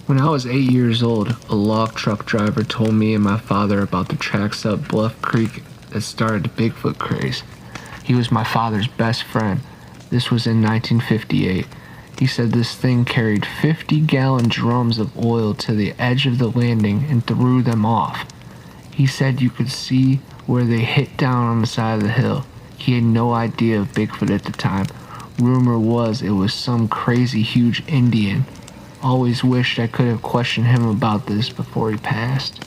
When I was 8 years old, a log truck driver told me and my father about the tracks up Bluff Creek that started the Bigfoot craze. He was my father's best friend. This was in 1958. He said this thing carried 50-gallon drums of oil to the edge of the landing and threw them off. He said you could see where they hit down on the side of the hill. He had no idea of Bigfoot at the time. Rumor was it was some crazy huge Indian. Always wished I could have questioned him about this before he passed.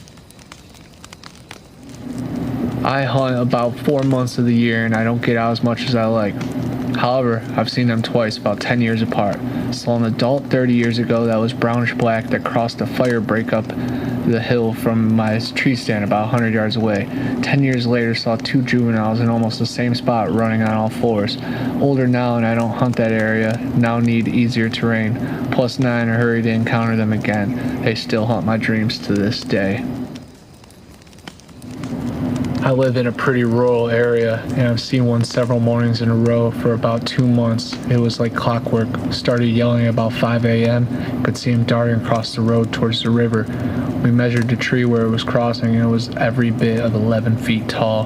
I hunt about 4 months of the year and I don't get out as much as I like. However, I've seen them twice, about 10 years apart. Saw an adult 30 years ago that was brownish black that crossed a fire break up the hill from my tree stand about 100 yards away. 10 years later, saw 2 juveniles in almost the same spot running on all fours. Older now and I don't hunt that area, now need easier terrain. Plus not in a hurry to encounter them again. They still haunt my dreams to this day. I live in a pretty rural area, and I've seen one several mornings in a row for about 2 months. It was like clockwork. Started yelling about 5 a.m. Could see him darting across the road towards the river. We measured the tree where it was crossing, and it was every bit of 11 feet tall.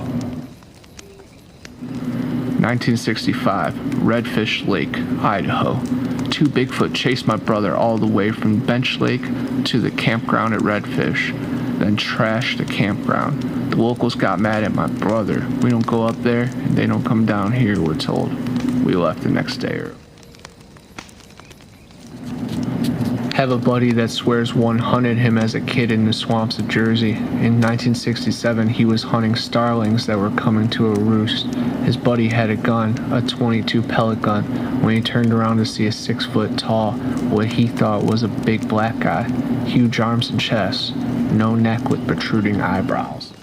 1965, Redfish Lake, Idaho. 2 Bigfoot chased my brother all the way from Bench Lake to the campground at Redfish, then trashed the campground. The locals got mad at my brother. We don't go up there, and they don't come down here, we're told. We left the next day. Have a buddy that swears one hunted him as a kid in the swamps of Jersey. In 1967, he was hunting starlings that were coming to a roost. His buddy had a gun, a .22 pellet gun, when he turned around to see a 6-foot tall, what he thought was a big black guy, huge arms and chest, no neck with protruding eyebrows.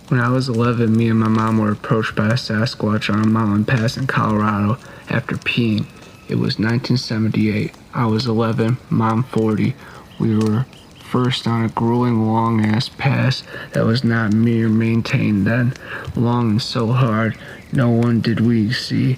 When I was 11, me and my mom were approached by a Sasquatch on a mountain pass in Colorado after peeing. It was 1978. I was 11, mom 40. We were first on a grueling long-ass pass that was not mere maintained then. Long and so hard, no one did we see.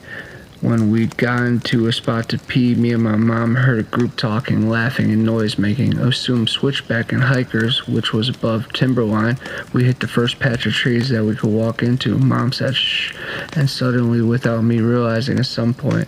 When we'd gotten to a spot to pee, me and my mom heard a group talking, laughing, and noise-making. Assumed switchback and hikers, which was above timberline. We hit the first patch of trees that we could walk into. Mom said, "Shh," and suddenly, without me realizing at some point,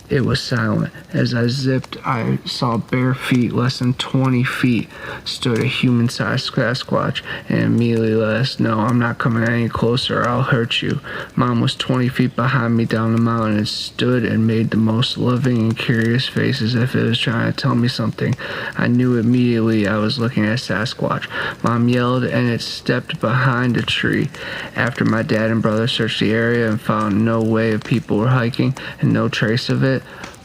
it was silent. As I zipped, I saw bare feet, less than 20 feet, stood a human-sized Sasquatch, and immediately let us know, "I'm not coming any closer, I'll hurt you." Mom was 20 feet behind me down the mountain and stood and made the most loving and curious face as if it was trying to tell me something. I knew immediately I was looking at Sasquatch. Mom yelled and it stepped behind a tree. After my dad and brother searched the area and found no way of people were hiking and no trace of it,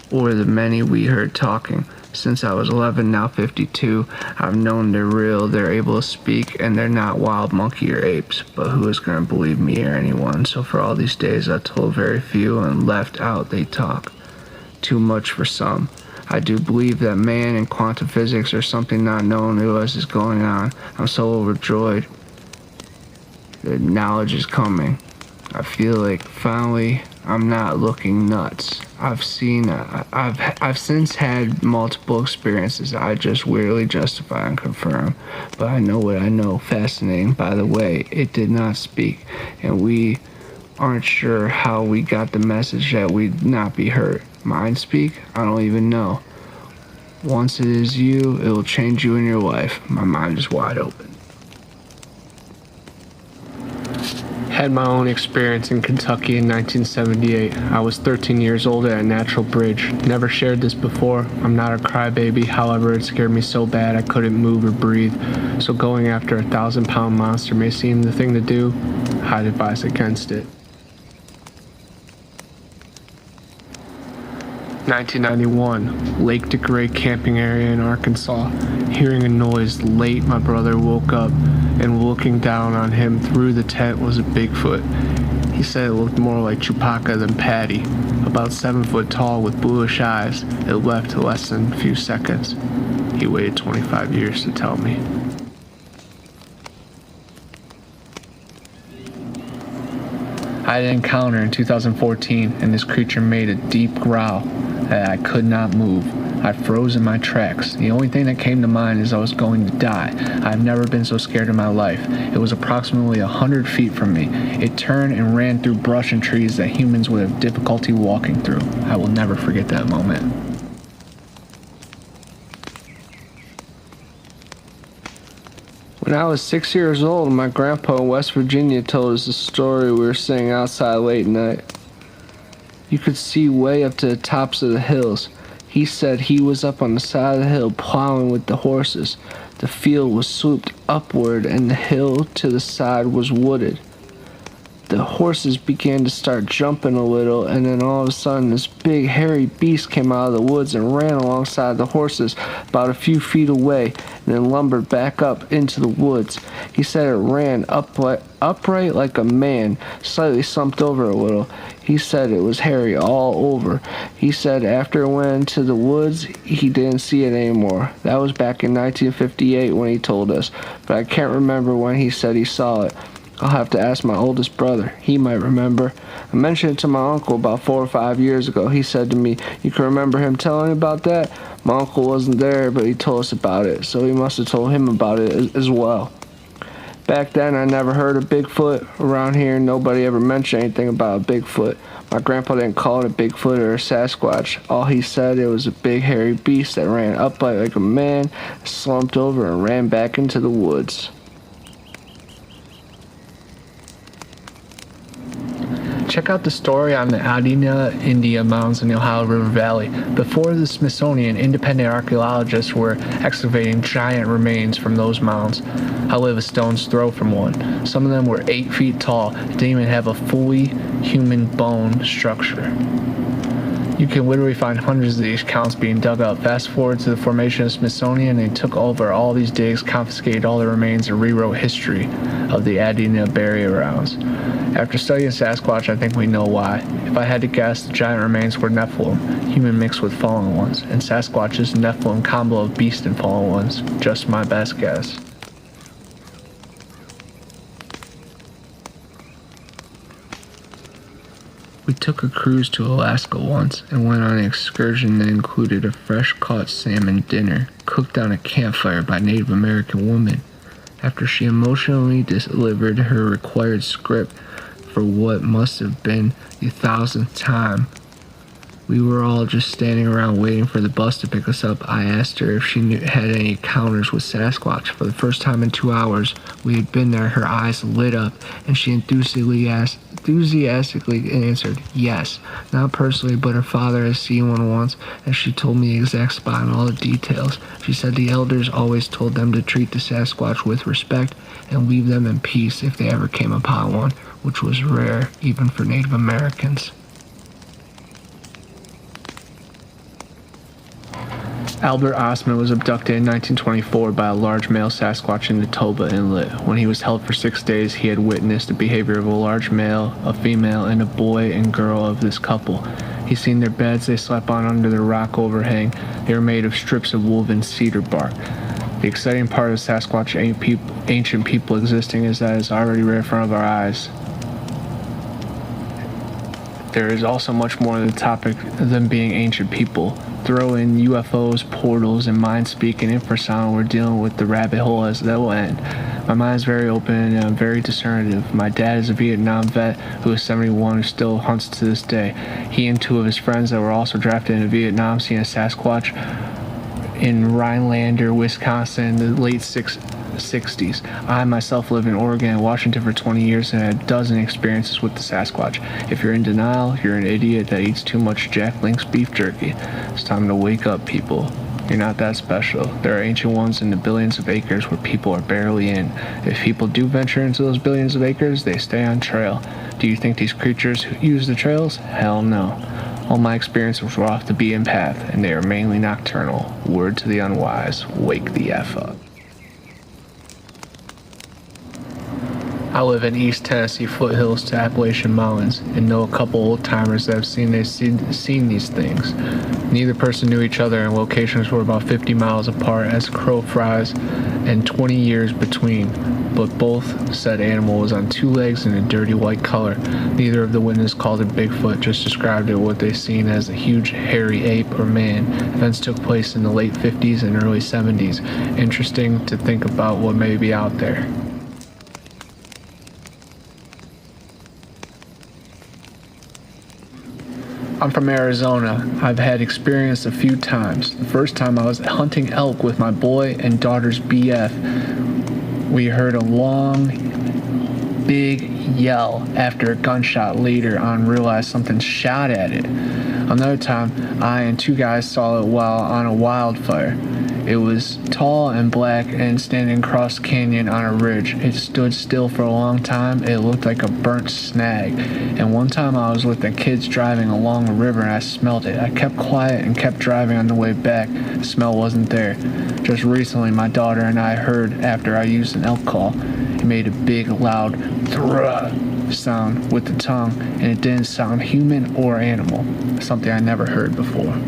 or the many we heard talking. Since I was 11, now 52, I've known they're real, they're able to speak, and they're not wild monkey or apes. But who is going to believe me or anyone? So for all these days, I told very few and left out they talk. Too much for some. I do believe that man and quantum physics or something not known to us is going on. I'm so overjoyed. The knowledge is coming. I feel like finally I'm not looking nuts. I've since had multiple experiences I just weirdly justify and confirm, but I know what I know. Fascinating. By the way, it did not speak, and we aren't sure how we got the message that we'd not be hurt. Mind speak? I don't even know. Once it is you, it will change you and your life. My mind is wide open. Had my own experience in Kentucky in 1978. I was 13 years old at a natural bridge. Never shared this before. I'm not a crybaby, however it scared me so bad I couldn't move or breathe. So going after a 1,000-pound monster may seem the thing to do. I'd advise against it. 1991, Lake DeGray camping area in Arkansas. Hearing a noise late, my brother woke up, and looking down on him through the tent was a Bigfoot. He said it looked more like Chewbacca than Patty, about 7 foot tall with bluish eyes. It left less than a few seconds. He waited 25 years to tell me. I had an encounter in 2014, and this creature made a deep growl that I could not move. I froze in my tracks. The only thing that came to mind is I was going to die. I've never been so scared in my life. It was approximately 100 feet from me. It turned and ran through brush and trees that humans would have difficulty walking through. I will never forget that moment. When I was 6 years old, my grandpa in West Virginia told us a story. We were sitting outside late night. You could see way up to the tops of the hills. He said he was up on the side of the hill plowing with the horses. The field was swooped upward and the hill to the side was wooded. The horses began to start jumping a little, and then all of a sudden this big hairy beast came out of the woods and ran alongside the horses about a few feet away and then lumbered back up into the woods. He said it ran upright like a man, slightly slumped over a little. He said it was hairy all over. He said after it went into the woods, he didn't see it anymore. That was back in 1958 when he told us, but I can't remember when he said he saw it. I'll have to ask my oldest brother. He might remember. I mentioned it to my uncle about 4 or 5 years ago. He said to me, "You can remember him telling me about that?" My uncle wasn't there, but he told us about it, so he must have told him about it as well. Back then, I never heard of Bigfoot. Around here, nobody ever mentioned anything about a Bigfoot. My grandpa didn't call it a Bigfoot or a Sasquatch. All he said, it was a big hairy beast that ran upright like a man, slumped over, and ran back into the woods. Check out the story on the Adina India mounds in the Ohio River Valley. Before the Smithsonian, independent archaeologists were excavating giant remains from those mounds. I live a stone's throw from one. Some of them were 8 feet tall. They didn't even have a fully human bone structure. You can literally find hundreds of these counts being dug up. Fast forward to the formation of Smithsonian, they took over all these digs, confiscated all the remains, and rewrote history of the Adina burial grounds. After studying Sasquatch, I think we know why. If I had to guess, the giant remains were Nephilim, human mixed with fallen ones, and Sasquatch's Nephilim combo of beast and fallen ones. Just my best guess. We took a cruise to Alaska once and went on an excursion that included a fresh-caught salmon dinner cooked on a campfire by Native American women. After she emotionally delivered her required script for what must have been the 1,000th time, we were all just standing around waiting for the bus to pick us up. I asked her if she had any encounters with Sasquatch. For the first time in 2 hours we had been there, her eyes lit up, and she enthusiastically answered yes. Not personally, but her father has seen one once, and she told me the exact spot and all the details. She said the elders always told them to treat the Sasquatch with respect and leave them in peace if they ever came upon one, which was rare even for Native Americans. Albert Ostman was abducted in 1924 by a large male Sasquatch in the Toba Inlet. When he was held for 6 days, he had witnessed the behavior of a large male, a female, and a boy and girl of this couple. He seen their beds they slept on under the rock overhang. They were made of strips of woven cedar bark. The exciting part of Sasquatch ancient people existing is that it's already right in front of our eyes. There is also much more to the topic than being ancient people. Throw in UFOs, portals, and mind-speak and infrasound, we're dealing with the rabbit hole as that will end. My mind is very open and I'm very discernive. My dad is a Vietnam vet who is 71 who still hunts to this day. He and 2 of his friends that were also drafted into Vietnam seen a Sasquatch in Rhinelander, Wisconsin in the late 60s. I myself lived in Oregon and Washington for 20 years and had a dozen experiences with the Sasquatch. If you're in denial, you're an idiot that eats too much Jack Link's beef jerky. It's time to wake up, people. You're not that special. There are ancient ones in the billions of acres where people are barely in. If people do venture into those billions of acres, they stay on trail. Do you think these creatures use the trails? Hell no. All my experiences were off the beaten path, and they are mainly nocturnal. Word to the unwise, wake the F up. I live in East Tennessee foothills to Appalachian Mountains and know a couple old-timers that have seen these things. Neither person knew each other and locations were about 50 miles apart as the crow flies and 20 years between, but both said animal was on two legs and a dirty white color. Neither of the witnesses called it Bigfoot, just described it what they seen as a huge hairy ape or man. Events took place in the late 50s and early 70s. Interesting to think about what may be out there. I'm from Arizona. I've had experience a few times. The first time I was hunting elk with my boy and daughter's BF. We heard a long, big yell after a gunshot. Later on realized something shot at it. Another time, I and two guys saw it while on a wildfire. It was tall and black and standing across the canyon on a ridge. It stood still for a long time. It looked like a burnt snag. And one time I was with the kids driving along the river and I smelled it. I kept quiet and kept driving on the way back. The smell wasn't there. Just recently my daughter and I heard after I used an elk call. It made a big loud thruh sound with the tongue and it didn't sound human or animal. Something I never heard before.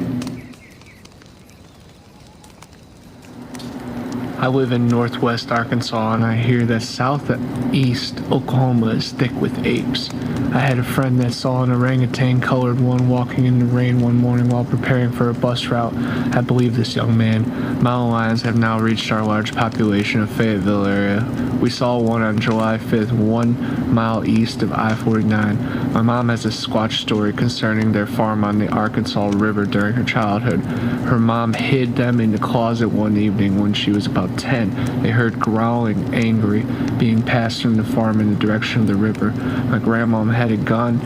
I live in northwest Arkansas and I hear that southeast Oklahoma is thick with apes. I had a friend that saw an orangutan-colored one walking in the rain one morning while preparing for a bus route. I believe this young man. Mountain lions have now reached our large population of Fayetteville area. We saw one on July 5th, 1 mile east of I-49. My mom has a Squatch story concerning their farm on the Arkansas River during her childhood. Her mom hid them in the closet one evening when she was about 10. They heard growling, angry, being passed from the farm in the direction of the river. My grandmom had a gun,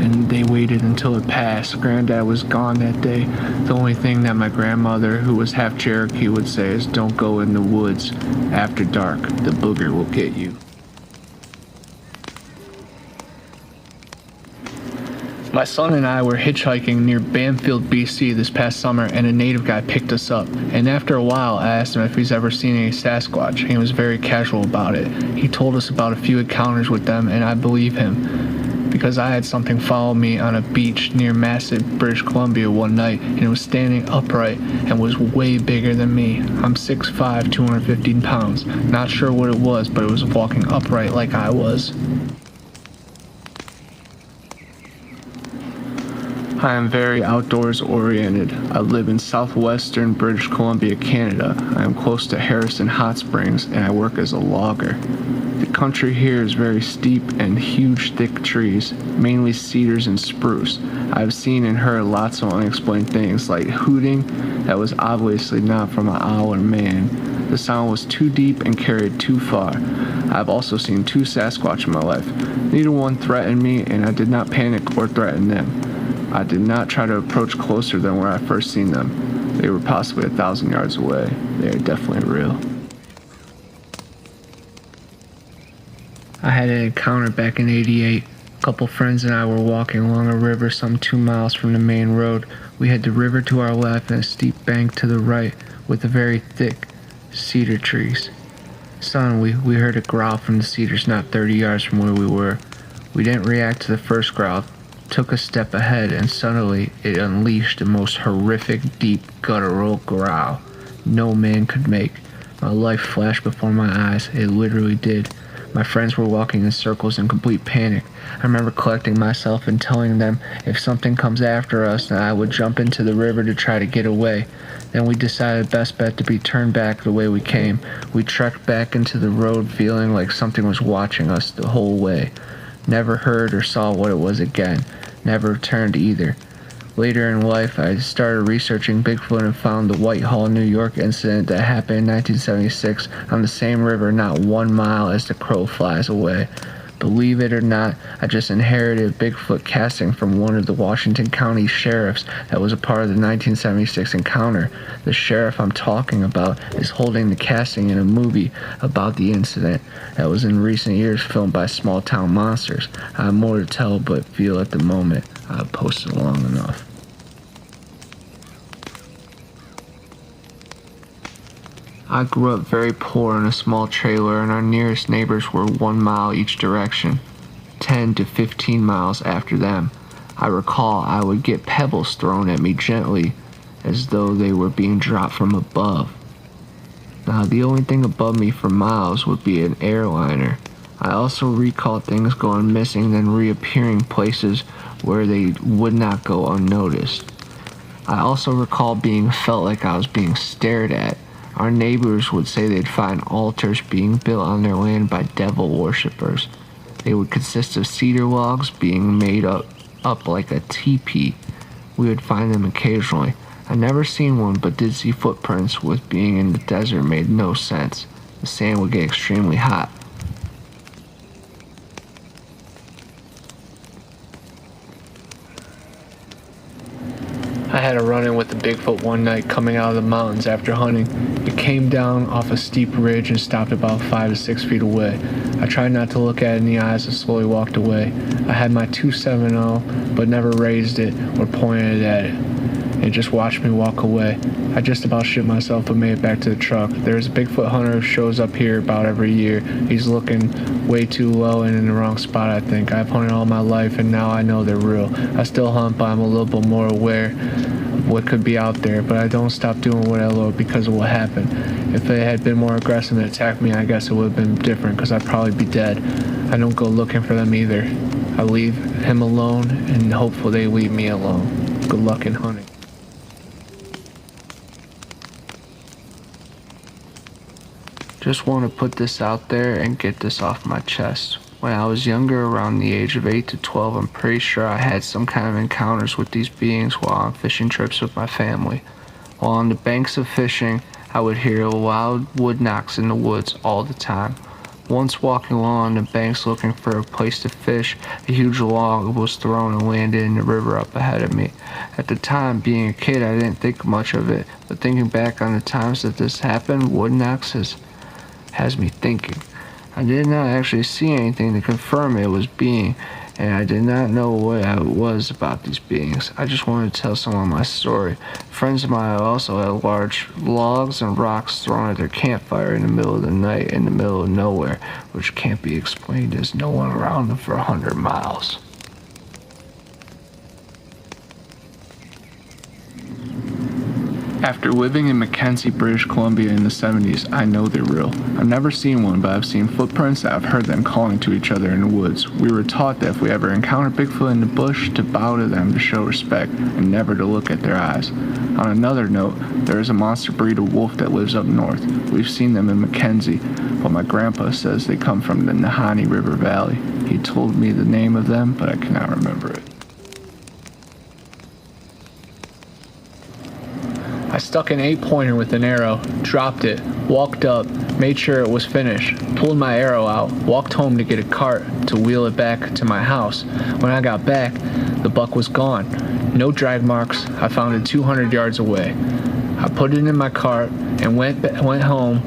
and they waited until it passed. Granddad was gone that day. The only thing that my grandmother, who was half Cherokee, would say is, "Don't go in the woods after dark. The booger will get you." My son and I were hitchhiking near Bamfield, BC this past summer and a native guy picked us up. And after a while, I asked him if he's ever seen any Sasquatch. He was very casual about it. He told us about a few encounters with them and I believe him. Because I had something follow me on a beach near Massive, British Columbia one night and it was standing upright and was way bigger than me. I'm 6'5", 215 pounds. Not sure what it was, but it was walking upright like I was. I am very outdoors oriented. I live in southwestern British Columbia, Canada. I am close to Harrison Hot Springs and I work as a logger. The country here is very steep and huge thick trees, mainly cedars and spruce. I have seen and heard lots of unexplained things like hooting that was obviously not from an owl or man. The sound was too deep and carried too far. I have also seen 2 Sasquatch in my life. Neither one threatened me and I did not panic or threaten them. I did not try to approach closer than where I first seen them. They were possibly 1,000 yards away. They are definitely real. I had an encounter back in '88. A couple friends and I were walking along a river some 2 miles from the main road. We had the river to our left and a steep bank to the right with the very thick cedar trees. Suddenly, we heard a growl from the cedars not 30 yards from where we were. We didn't react to the first growl, took a step ahead, and suddenly it unleashed the most horrific, deep, guttural growl no man could make. My life flashed before my eyes. It literally did. My friends were walking in circles in complete panic. I remember collecting myself and telling them if something comes after us, then I would jump into the river to try to get away. Then we decided best bet to be turned back the way we came. We trekked back into the road feeling like something was watching us the whole way. Never heard or saw what it was again. Never returned either. Later in life, I started researching Bigfoot and found the Whitehall, New York incident that happened in 1976 on the same river not 1 mile as the crow flies away. Believe it or not, I just inherited a Bigfoot casting from one of the Washington County sheriffs that was a part of the 1976 encounter. The sheriff I'm talking about is holding the casting in a movie about the incident that was in recent years filmed by Small Town Monsters. I have more to tell, but feel at the moment I've posted long enough. I grew up very poor in a small trailer, and our nearest neighbors were 1 mile each direction, 10 to 15 miles after them. I recall I would get pebbles thrown at me gently, as though they were being dropped from above. Now, the only thing above me for miles would be an airliner. I also recall things going missing, then reappearing places where they would not go unnoticed. I also recall felt like I was being stared at. Our neighbors would say they'd find altars being built on their land by devil worshippers. They would consist of cedar logs being made up like a teepee. We would find them occasionally. I never seen one, but did see footprints, with being in the desert made no sense. The sand would get extremely hot. I had a run-in with the Bigfoot one night coming out of the mountains after hunting. It came down off a steep ridge and stopped about 5 to 6 feet away. I tried not to look at it in the eyes and slowly walked away. I had my .270, but never raised it or pointed at it. It just watched me walk away. I just about shit myself but made it back to the truck. There's a Bigfoot hunter who shows up here about every year. He's looking way too low and in the wrong spot, I think. I've hunted all my life and now I know they're real. I still hunt, but I'm a little bit more aware of what could be out there, but I don't stop doing what I love because of what happened. If they had been more aggressive and attacked me, I guess it would have been different because I'd probably be dead. I don't go looking for them either. I leave him alone and hopefully they leave me alone. Good luck in hunting. Just want to put this out there and get this off my chest. When I was younger, around the age of 8 to 12, I'm pretty sure I had some kind of encounters with these beings while on fishing trips with my family. While on the banks of fishing, I would hear loud wood knocks in the woods all the time. Once walking along the banks looking for a place to fish, a huge log was thrown and landed in the river up ahead of me. At the time, being a kid, I didn't think much of it, but thinking back on the times that this happened, wood knocks has me thinking. I did not actually see anything to confirm it was being, and I did not know what it was about these beings. I just wanted to tell someone my story. Friends of mine also had large logs and rocks thrown at their campfire in the middle of the night in the middle of nowhere, which can't be explained as no one around them for 100 miles. After living in Mackenzie, British Columbia in the 70s, I know they're real. I've never seen one, but I've seen footprints that I've heard them calling to each other in the woods. We were taught that if we ever encounter Bigfoot in the bush, to bow to them to show respect and never to look at their eyes. On another note, there is a monster breed of wolf that lives up north. We've seen them in Mackenzie, but my grandpa says they come from the Nahanni River Valley. He told me the name of them, but I cannot remember it. I stuck an 8-pointer with an arrow, dropped it, walked up, made sure it was finished, pulled my arrow out, walked home to get a cart to wheel it back to my house. When I got back, the buck was gone. No drag marks. I found it 200 yards away. I put it in my cart and went home.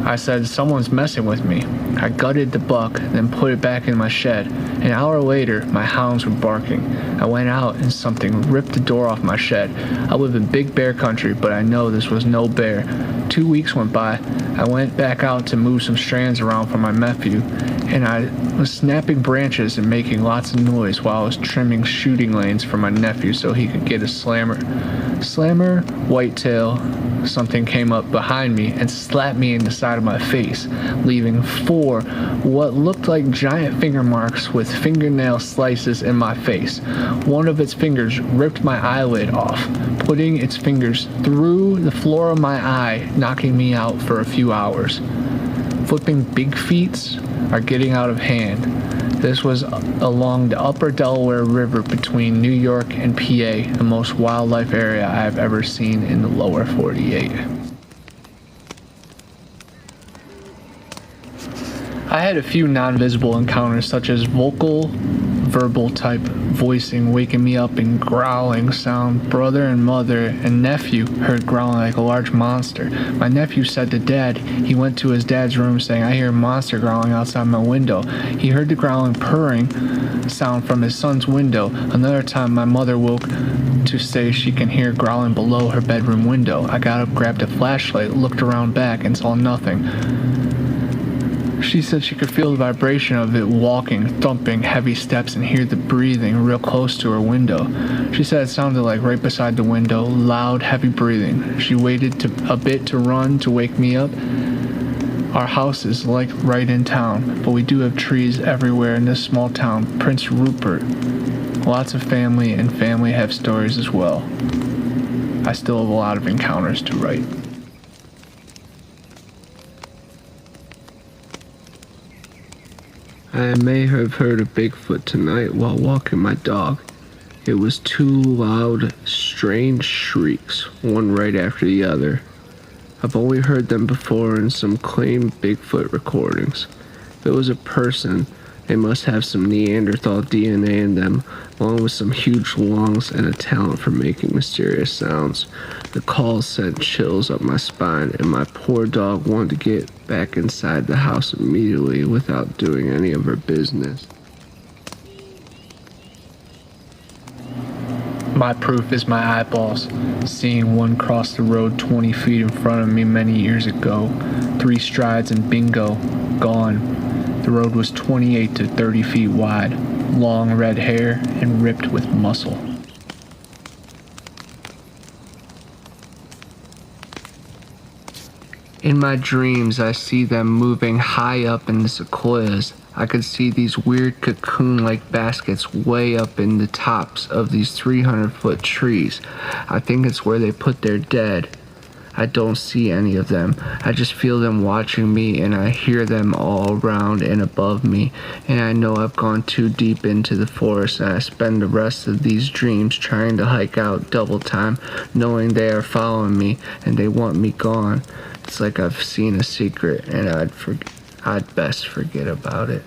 I said, someone's messing with me. I gutted the buck, then put it back in my shed. An hour later, my hounds were barking. I went out and something ripped the door off my shed. I live in big bear country, but I know this was no bear. 2 weeks went by. I went back out to move some strands around for my nephew, and I was snapping branches and making lots of noise while I was trimming shooting lanes for my nephew so he could get a slammer. Slammer, whitetail, something came up behind me and slapped me in the side of my face, leaving 4 what looked like giant finger marks with fingernail slices in my face. One of its fingers ripped my eyelid off, putting its fingers through the floor of my eye, knocking me out for a few hours. Flipping big feats are getting out of hand. This was along the upper Delaware River between New York and PA, the most wildlife area I have ever seen in the lower 48. I had a few non-visible encounters such as vocal verbal type voicing, waking me up in growling sound. Brother and mother and nephew heard growling like a large monster. My nephew said to Dad, he went to his dad's room saying, I hear a monster growling outside my window. He heard the growling purring sound from his son's window. Another time my mother woke to say she can hear growling below her bedroom window. I got up, grabbed a flashlight, looked around back, and saw nothing. She said she could feel the vibration of it walking, thumping, heavy steps, and hear the breathing real close to her window. She said it sounded like right beside the window, loud, heavy breathing. She waited a bit to run to wake me up. Our house is like right in town, but we do have trees everywhere in this small town, Prince Rupert. Lots of family, and family have stories as well. I still have a lot of encounters to write. I may have heard a Bigfoot tonight while walking my dog. It was two loud, strange shrieks, one right after the other. I've only heard them before in some claimed Bigfoot recordings. If it was a person, they must have some Neanderthal DNA in them, along with some huge lungs and a talent for making mysterious sounds. The calls sent chills up my spine, and my poor dog wanted to get back inside the house immediately without doing any of her business. My proof is my eyeballs. Seeing one cross the road 20 feet in front of me many years ago. 3 strides and bingo, gone. The road was 28 to 30 feet wide, long red hair and ripped with muscle. In my dreams, I see them moving high up in the sequoias. I could see these weird cocoon-like baskets way up in the tops of these 300-foot trees. I think it's where they put their dead. I don't see any of them. I just feel them watching me, and I hear them all around and above me, and I know I've gone too deep into the forest, and I spend the rest of these dreams trying to hike out double time, knowing they are following me and they want me gone. It's like I've seen a secret, and I'd best forget about it.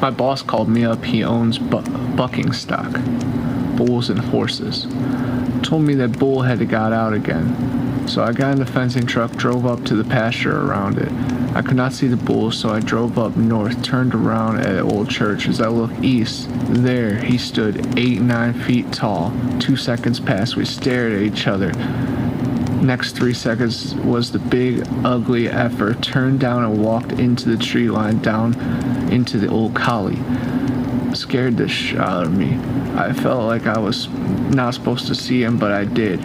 My boss called me up. He owns bucking stock, bulls and horses. Told me that bull had got out again. So I got in the fencing truck, drove up to the pasture around it. I could not see the bull, so I drove up north, turned around at an old church. As I looked east, there he stood 8-9 feet tall. 2 seconds passed. We stared at each other. Next 3 seconds was the big, ugly effer, turned down and walked into the tree line down into the old collie. Scared the shit out of me. I felt like I was not supposed to see him, but I did.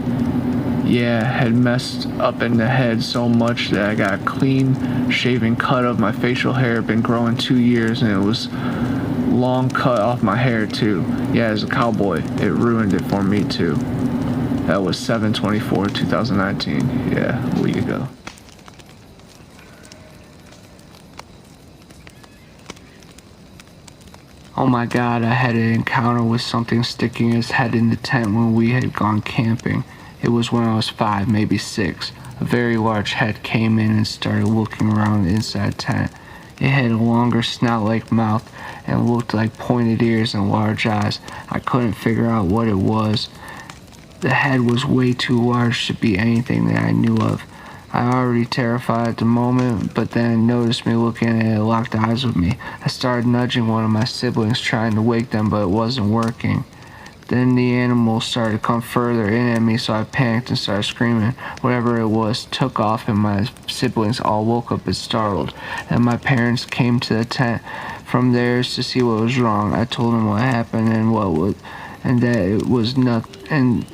Yeah, had messed up in the head so much that I got a clean shaven cut of my facial hair. Been growing 2 years, and it was long cut off my hair too. Yeah, as a cowboy, it ruined it for me too. That was 7/24/2019. Yeah, a week ago. Oh my God, I had an encounter with something sticking its head in the tent when we had gone camping. It was when I was 5, maybe 6. A very large head came in and started looking around the inside tent. It had a longer snout-like mouth and looked like pointed ears and large eyes. I couldn't figure out what it was. The head was way too large to be anything that I knew of. I already terrified at the moment, but then it noticed me looking at it, locked eyes with me. I started nudging one of my siblings, trying to wake them, but it wasn't working. Then the animal started to come further in at me, so I panicked and started screaming. Whatever it was took off, and my siblings all woke up and startled. And my parents came to the tent from theirs to see what was wrong. I told them what happened and that it was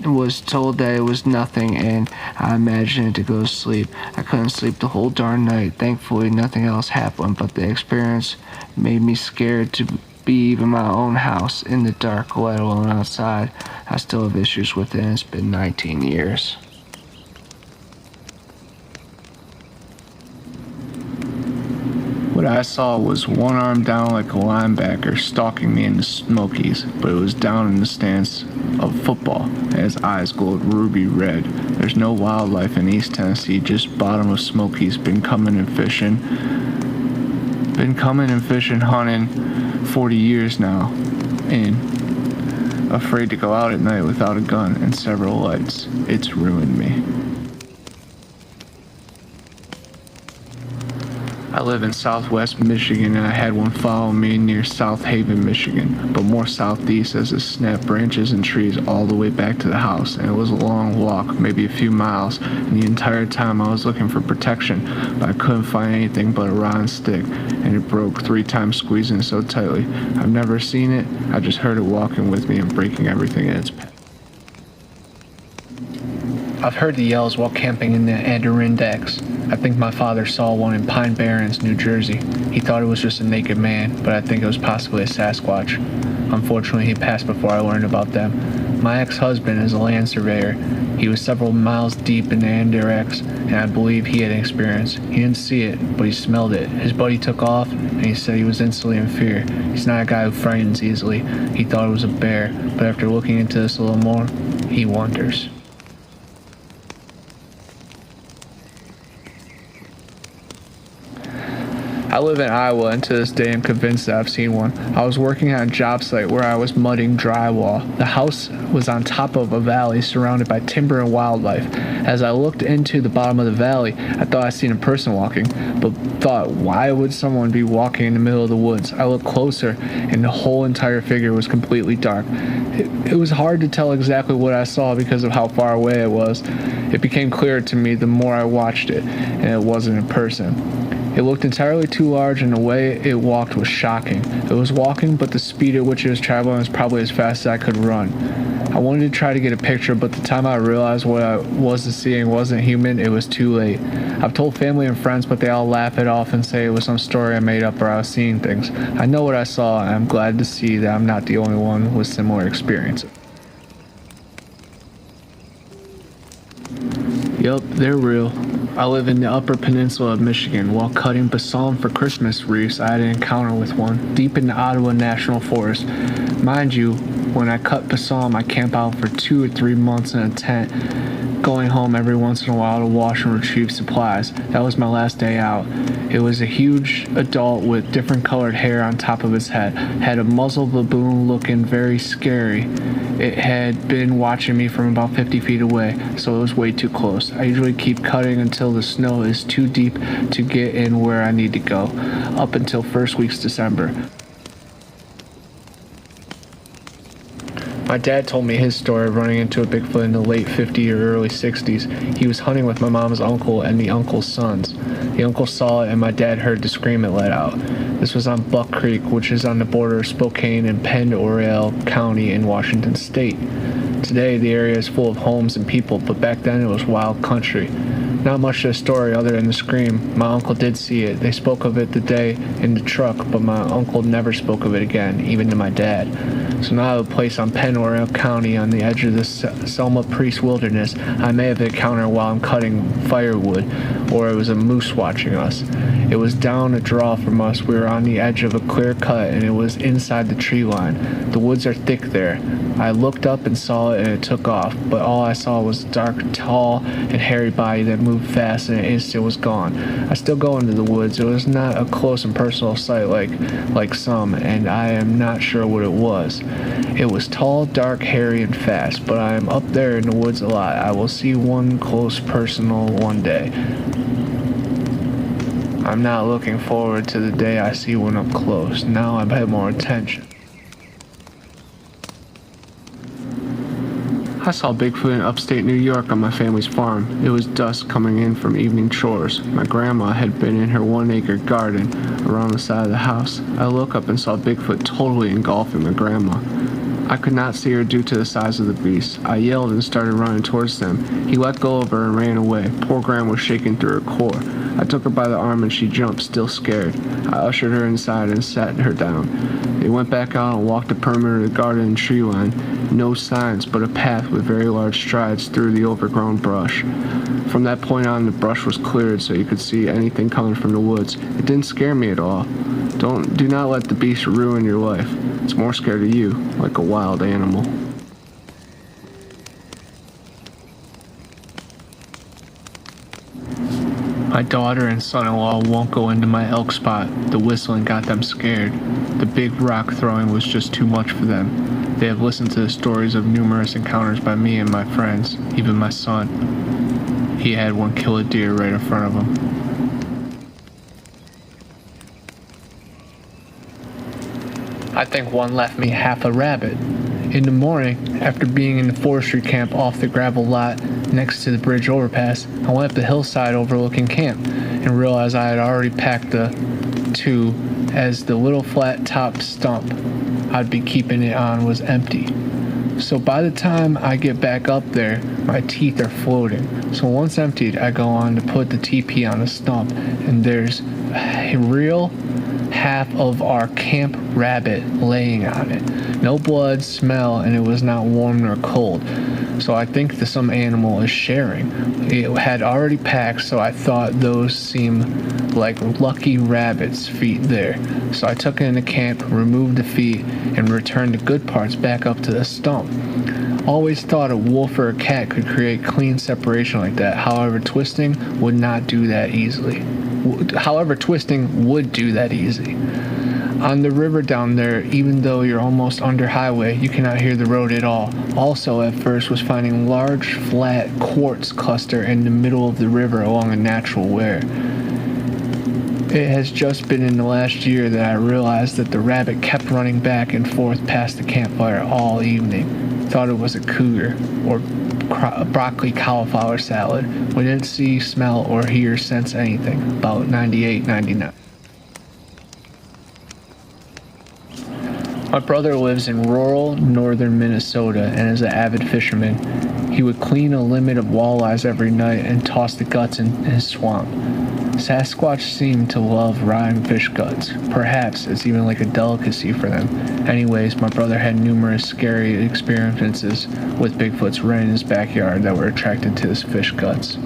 was told that it was nothing, and I imagined it to go to sleep. I couldn't sleep the whole darn night. Thankfully, nothing else happened, but the experience made me scared to be even my own house in the dark, let alone outside. I still have issues with it, and it's been 19 years. What I saw was one arm down like a linebacker stalking me in the Smokies, but it was down in the stance of football, and his eyes glowed ruby red. There's no wildlife in East Tennessee, just bottom of Smokies. Been coming and fishing, hunting 40 years now, and afraid to go out at night without a gun and several lights. It's ruined me. I live in southwest Michigan, and I had one follow me near South Haven, Michigan, but more southeast as it snapped branches and trees all the way back to the house, and it was a long walk, maybe a few miles, and the entire time I was looking for protection, but I couldn't find anything but a rotten stick, and it broke 3 times squeezing so tightly. I've never seen it, I just heard it walking with me and breaking everything in its path. I've heard the yells while camping in the Adirondacks. I think my father saw one in Pine Barrens, New Jersey. He thought it was just a naked man, but I think it was possibly a Sasquatch. Unfortunately, he passed before I learned about them. My ex-husband is a land surveyor. He was several miles deep in the Adirondacks, and I believe he had an experience. He didn't see it, but he smelled it. His buddy took off, and he said he was instantly in fear. He's not a guy who frightens easily. He thought it was a bear, but after looking into this a little more, he wonders. I live in Iowa, and to this day I'm convinced that I've seen one. I was working on a job site where I was mudding drywall. The house was on top of a valley surrounded by timber and wildlife. As I looked into the bottom of the valley, I thought I seen a person walking, but thought, why would someone be walking in the middle of the woods? I looked closer, and the whole entire figure was completely dark. It was hard to tell exactly what I saw because of how far away it was. It became clearer to me the more I watched it, and it wasn't a person. It looked entirely too large, and the way it walked was shocking. It was walking, but the speed at which it was traveling was probably as fast as I could run. I wanted to try to get a picture, but the time I realized what I was seeing wasn't human, it was too late. I've told family and friends, but they all laugh it off and say it was some story I made up or I was seeing things. I know what I saw, and I'm glad to see that I'm not the only one with similar experiences. Yup, they're real. I live in the Upper Peninsula of Michigan. While cutting balsam for Christmas wreaths, I had an encounter with one deep in the Ottawa National Forest. Mind you, when I cut balsam, I camp out for 2 or 3 months in a tent, going home every once in a while to wash and retrieve supplies. That was my last day out. It was a huge adult with different colored hair on top of its head. Had a muzzle baboon looking very scary. It had been watching me from about 50 feet away, so it was way too close. I usually keep cutting until the snow is too deep to get in where I need to go, up until first week's December. My dad told me his story of running into a Bigfoot in the late 50s or early 60s. He was hunting with my mom's uncle and the uncle's sons. The uncle saw it, and my dad heard the scream it let out. This was on Buck Creek, which is on the border of Spokane and Penn Oriole County in Washington State. Today, the area is full of homes and people, but back then it was wild country. Not much to the story other than the scream. My uncle did see it. They spoke of it the day in the truck, but my uncle never spoke of it again, even to my dad. So now I have a place on Penn Oriole County on the edge of the Selma Priest Wilderness. I may have encountered while I'm cutting firewood, or it was a moose watching us. It was down a draw from us. We were on the edge of a clear cut, and it was inside the tree line. The woods are thick there. I looked up and saw it, and it took off, but all I saw was a dark, tall, and hairy body that moved fast, and in an instant was gone. I still go into the woods. It was not a close and personal sight like some, and I am not sure what it was. It was tall, dark, hairy, and fast, but I am up there in the woods a lot. I will see one close personal one day. I'm not looking forward to the day I see one up close. Now I pay more attention. I saw Bigfoot in upstate New York on my family's farm. It was dusk coming in from evening chores. My grandma had been in her 1-acre garden around the side of the house. I looked up and saw Bigfoot totally engulfing my grandma. I could not see her due to the size of the beast. I yelled and started running towards them. He let go of her and ran away. Poor Gran was shaking through her core. I took her by the arm and she jumped, still scared. I ushered her inside and sat her down. They went back out and walked the perimeter of the garden and tree line. No signs, but a path with very large strides through the overgrown brush. From that point on, the brush was cleared so you could see anything coming from the woods. It didn't scare me at all. Do not let the beast ruin your life. It's more scared of you, like a wild animal. My daughter and son-in-law won't go into my elk spot. The whistling got them scared. The big rock throwing was just too much for them. They have listened to the stories of numerous encounters by me and my friends, even my son. He had one kill a deer right in front of him. I think one left me half a rabbit. In the morning, after being in the forestry camp off the gravel lot next to the bridge overpass, I went up the hillside overlooking camp and realized I had already packed the two, as the little flat top stump I'd be keeping it on was empty. So by the time I get back up there, my teeth are floating. So once emptied, I go on to put the TP on the stump, and there's a real half of our camp rabbit laying on it. No blood, smell, and it was not warm nor cold. So I think that some animal is sharing. It had already packed, so I thought those seemed like lucky rabbits' feet there. So I took it into camp, removed the feet, and returned the good parts back up to the stump. Always thought a wolf or a cat could create clean separation like that. However, twisting would do that easily. On the river down there, even though you're almost under highway, you cannot hear the road at all. Also, at first, was finding large, flat quartz cluster in the middle of the river along a natural wear. It has just been in the last year that I realized that the rabbit kept running back and forth past the campfire all evening. Thought it was a cougar or broccoli cauliflower salad. We didn't see, smell, or hear, sense anything. About 98, 99. My brother lives in rural northern Minnesota and is an avid fisherman. He would clean a limit of walleyes every night and toss the guts in his swamp. Sasquatch seem to love rotting fish guts. Perhaps it's even like a delicacy for them. Anyways, my brother had numerous scary experiences with Bigfoots right in his backyard that were attracted to his fish guts.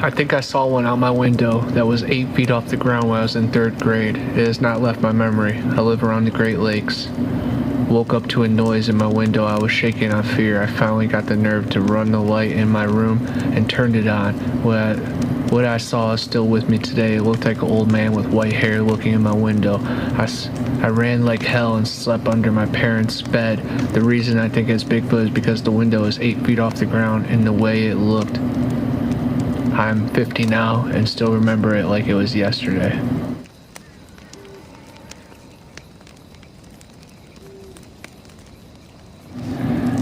I think I saw one out my window that was 8 feet off the ground when I was in 3rd grade. It has not left my memory. I live around the Great Lakes. Woke up to a noise in my window. I was shaking on fear. I finally got the nerve to run the light in my room and turned it on. What I saw is still with me today. It looked like an old man with white hair looking in my window. I ran like hell and slept under my parents' bed. The reason I think it's Bigfoot is because the window is 8 feet off the ground and the way it looked. I'm 50 now and still remember it like it was yesterday.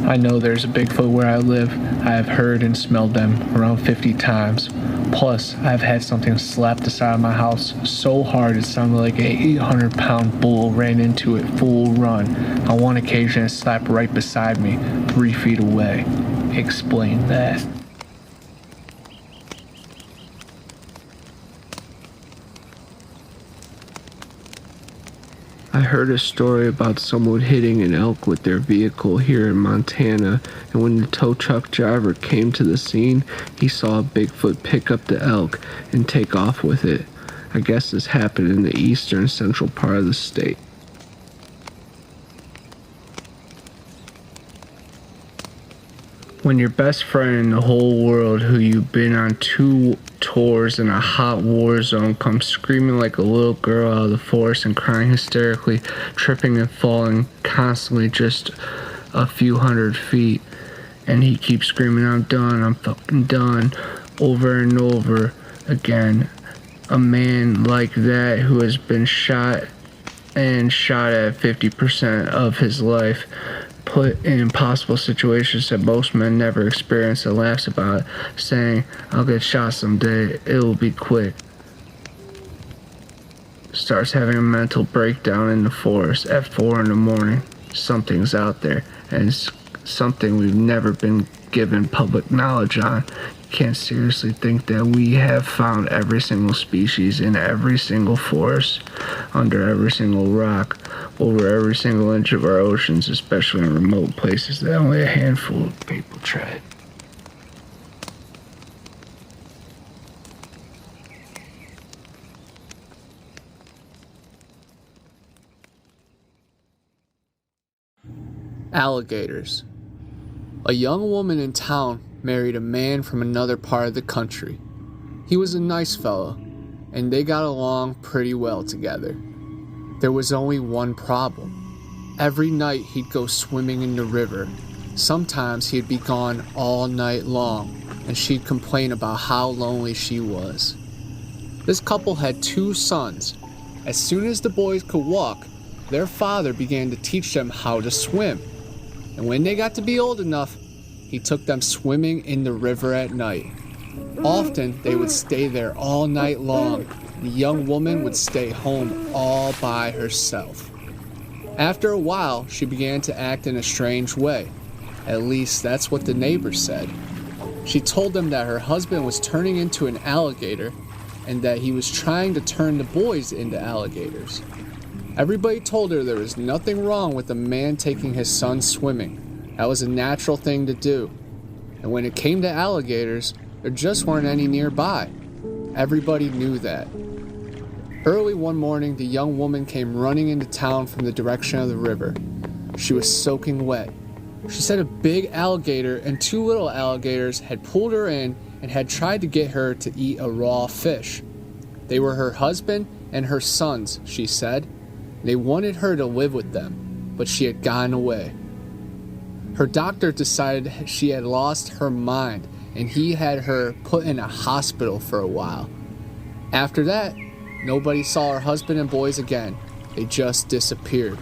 I know there's a Bigfoot where I live. I have heard and smelled them around 50 times. Plus, I've had something slap the side of my house so hard it sounded like a 800-pound bull ran into it full run. On one occasion, it slapped right beside me, 3 feet away. Explain that. I heard a story about someone hitting an elk with their vehicle here in Montana, and when the tow truck driver came to the scene, he saw a Bigfoot pick up the elk and take off with it. I guess this happened in the eastern central part of the state. When your best friend in the whole world, who you've been on 2 tours in a hot war zone, comes screaming like a little girl out of the forest and crying hysterically, tripping and falling constantly just a few hundred feet, and he keeps screaming, "I'm done, I'm fucking done," over and over again. A man like that who has been shot at 50% of his life, put in impossible situations that most men never experience, and laughs about it, saying, "I'll get shot someday, it'll be quick." starts having a mental breakdown in the forest at 4 in the morning. Something's out there, and it's something we've never been given public knowledge on. You can't seriously think that we have found every single species in every single forest, under every single rock, over every single inch of our oceans, especially in remote places that only a handful of people tread. Alligators. A young woman in town married a man from another part of the country. He was a nice fellow, and they got along pretty well together. There was only one problem. Every night he'd go swimming in the river. Sometimes he'd be gone all night long, and she'd complain about how lonely she was. This couple had 2 sons. As soon as the boys could walk, their father began to teach them how to swim. And when they got to be old enough, he took them swimming in the river at night. Often they would stay there all night long. The young woman would stay home all by herself. After a while, she began to act in a strange way. At least that's what the neighbors said. She told them that her husband was turning into an alligator and that he was trying to turn the boys into alligators. Everybody told her there was nothing wrong with a man taking his son swimming. That was a natural thing to do. And when it came to alligators, there just weren't any nearby. Everybody knew that. Early one morning, the young woman came running into town from the direction of the river. She was soaking wet. She said a big alligator and 2 little alligators had pulled her in and had tried to get her to eat a raw fish. They were her husband and her sons, she said. They wanted her to live with them, but she had gotten away. Her doctor decided she had lost her mind, and he had her put in a hospital for a while. After that, nobody saw her husband and boys again. They just disappeared.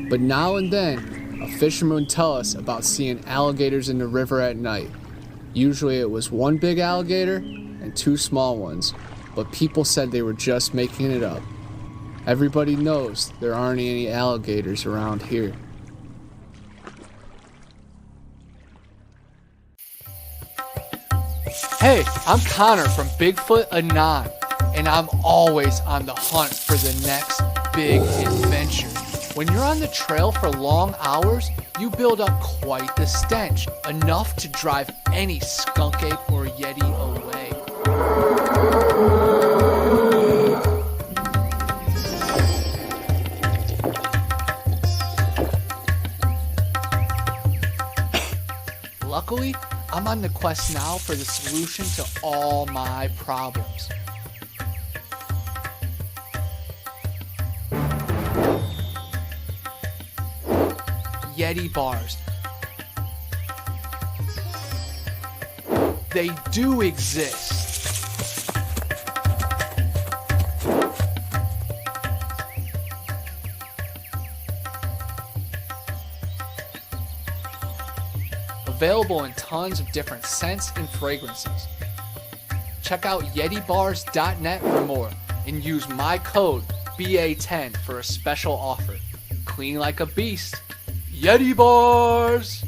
But now and then, a fisherman would tell us about seeing alligators in the river at night. Usually it was 1 big alligator and 2 small ones, but people said they were just making it up. Everybody knows there aren't any alligators around here. Hey, I'm Connor from Bigfoot Anon, and I'm always on the hunt for the next big adventure. When you're on the trail for long hours, you build up quite the stench, enough to drive any skunk ape or yeti away. Luckily, I'm on the quest now for the solution to all my problems. Yeti bars. They do exist. Available in tons of different scents and fragrances. Check out YetiBars.net for more and use my code BA10 for a special offer. Clean like a beast. Yeti Bars!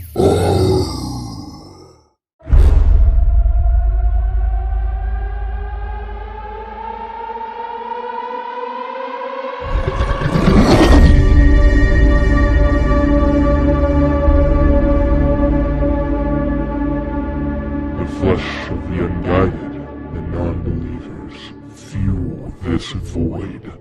The flesh of the unguided and non-believers fuel this void.